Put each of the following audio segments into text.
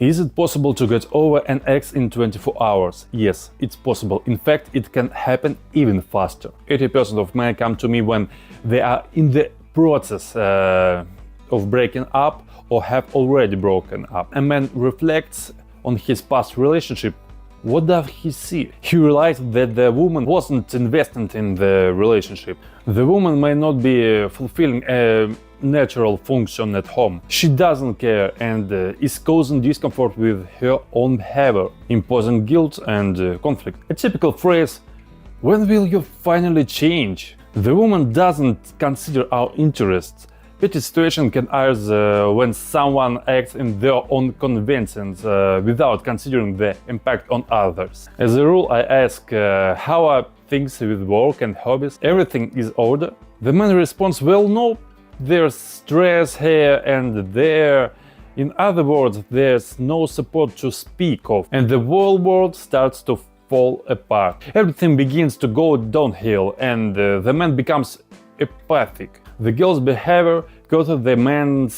Is it possible to get over an ex in 24 hours? Yes, it's possible. In fact, it can happen even faster. 80% of men come to me when they are in the process of breaking up or have already broken up. A man reflects on his past relationship. What does he see? He realized that the woman wasn't invested in the relationship. The woman may not be fulfilling a natural function at home. She doesn't care and is causing discomfort with her own behavior, imposing guilt and conflict. A typical phrase, "When will you finally change?" The woman doesn't consider our interests. Petty situation can arise when someone acts in their own convenience without considering the impact on others. As a rule, I ask, how are things with work and hobbies? Everything is order? The man responds, well, no, there's stress here and there. In other words, there's no support to speak of, and the whole world starts to fall apart. Everything begins to go downhill, and the man becomes apathic. The girl's behavior causes the man's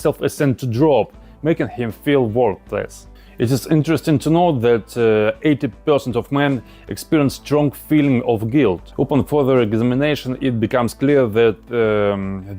self-esteem to drop, making him feel worthless. It is interesting to note that 80% of men experience strong feeling of guilt. Upon further examination, it becomes clear that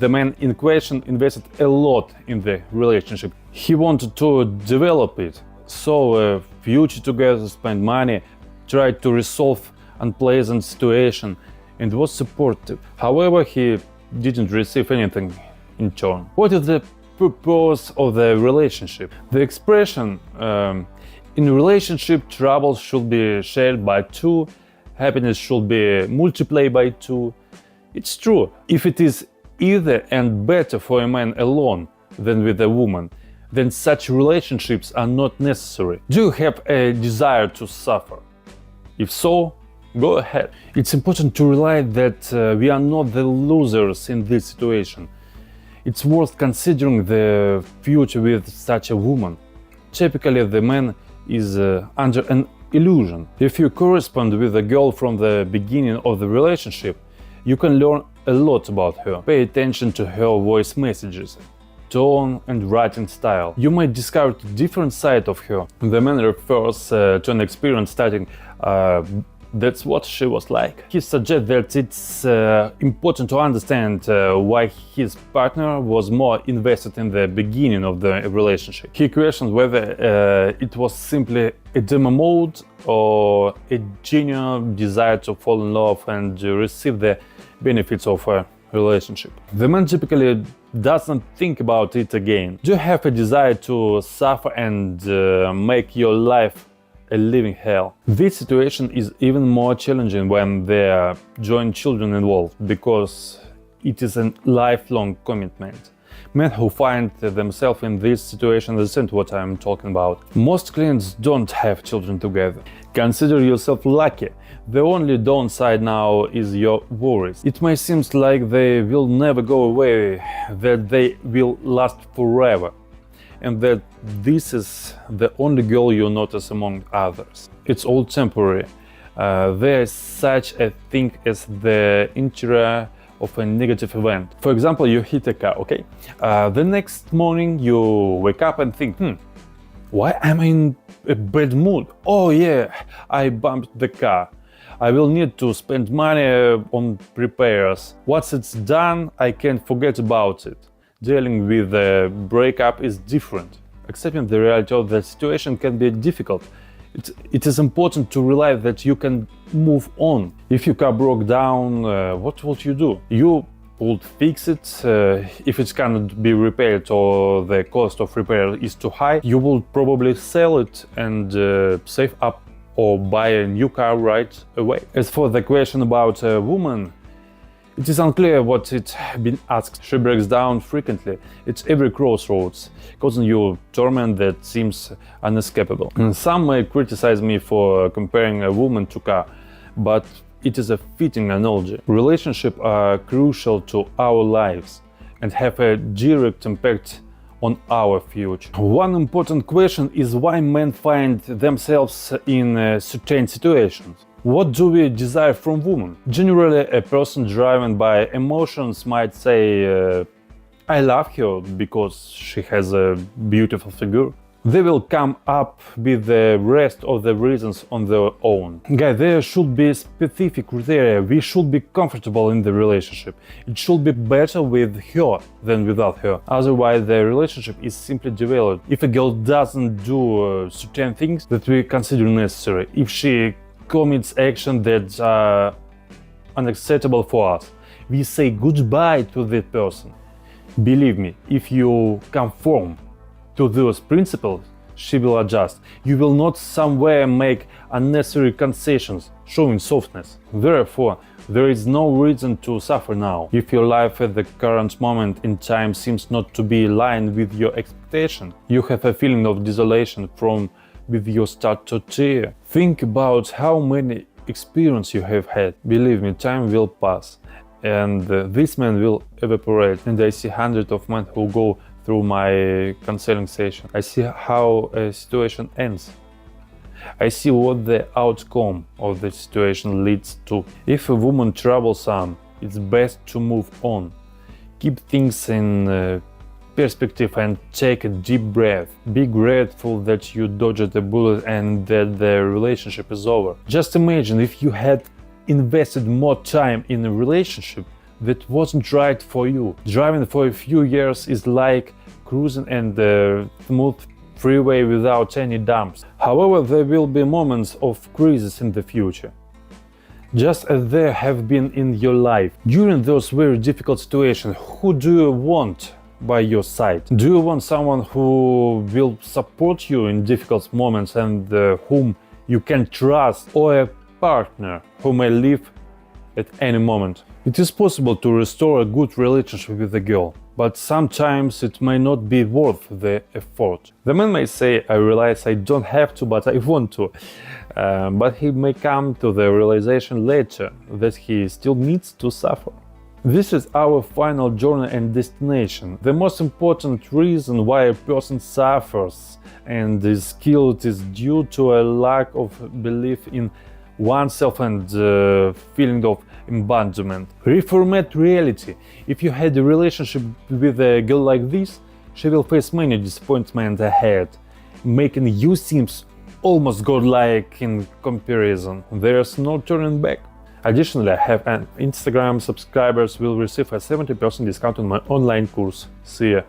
the man in question invested a lot in the relationship. He wanted to develop it, saw a future together, spend money, tried to resolve unpleasant situation, and was supportive. However, he didn't receive anything in turn. What is the purpose of the relationship? The expression in a relationship, troubles should be shared by two, happiness should be multiplied by two. It's true. If it is easier and better for a man alone than with a woman, then such relationships are not necessary. Do you have a desire to suffer? If so, go ahead. It's important to realize that we are not the losers in this situation. It's worth considering the future with such a woman. Typically, the man is under an illusion. If you correspond with a girl from the beginning of the relationship, you can learn a lot about her. Pay attention to her voice messages, tone and writing style. You might discover a different side of her. The man refers to an experience stating, that's what she was like. He suggests that it's important to understand why his partner was more invested in the beginning of the relationship. He questions whether it was simply a demo mode or a genuine desire to fall in love and receive the benefits of a relationship. The man typically doesn't think about it again. Do you have a desire to suffer and make your life a living hell? This situation is even more challenging when there are joint children involved, because it is a lifelong commitment. Men who find themselves in this situation understand what I'm talking about. Most clients don't have children together. Consider yourself lucky. The only downside now is your worries. It may seem like they will never go away, that they will last forever, and that this is the only girl you notice among others. It's all temporary. There is such a thing as the interior of a negative event. For example, you hit a car, okay? The next morning you wake up and think, why am I in a bad mood? Oh yeah, I bumped the car. I will need to spend money on repairs. Once it's done, I can forget about it. Dealing with a breakup is different. Accepting the reality of the situation can be difficult. It is important to realize that you can move on. If your car broke down, what would you do? You would fix it. If it cannot be repaired or the cost of repair is too high, you will probably sell it and save up or buy a new car right away. As for the question about a woman, it is unclear what it's been asked. She breaks down frequently at every crossroads, causing you torment that seems unescapable. And some may criticize me for comparing a woman to a car, but it is a fitting analogy. Relationships are crucial to our lives and have a direct impact on our future. One important question is why men find themselves in certain situations. What do we desire from women? Generally, a person driven by emotions might say, I love her because she has a beautiful figure. They will come up with the rest of the reasons on their own. Guys, there should be specific criteria. We should be comfortable in the relationship. It should be better with her than without her. Otherwise, the relationship is simply developed. If a girl doesn't do certain things that we consider necessary, if she commits actions that are unacceptable for us, we say goodbye to that person. Believe me, if you conform to those principles, she will adjust. You will not somewhere make unnecessary concessions, showing softness. Therefore, there is no reason to suffer now. If your life at the current moment in time seems not to be aligned with your expectation, you have a feeling of desolation from with your start to tear. Think about how many experiences you have had. Believe me, time will pass, and this man will evaporate. And I see hundreds of men who go through my counseling session. I see how a situation ends. I see what the outcome of the situation leads to. If a woman troubles some, it's best to move on. Keep things in perspective and take a deep breath. Be grateful that you dodged the bullet and that the relationship is over. Just imagine if you had invested more time in a relationship that wasn't right for you. Driving for a few years is like cruising and a smooth freeway without any dumps. However, there will be moments of crisis in the future, just as there have been in your life. During those very difficult situations, who do you want by your side? Do you want someone who will support you in difficult moments and whom you can trust, or a partner who may leave at any moment? It is possible to restore a good relationship with a girl, but sometimes it may not be worth the effort. The man may say, I realize I don't have to, but I want to. But he may come to the realization later that he still needs to suffer. This is our final journey and destination. The most important reason why a person suffers and is killed is due to a lack of belief in oneself and feeling of abandonment. Reformat reality. If you had a relationship with a girl like this, she will face many disappointments ahead, making you seem almost godlike in comparison. There's no turning back. Additionally, I have an Instagram. Subscribers will receive a 70% discount on my online course. See ya!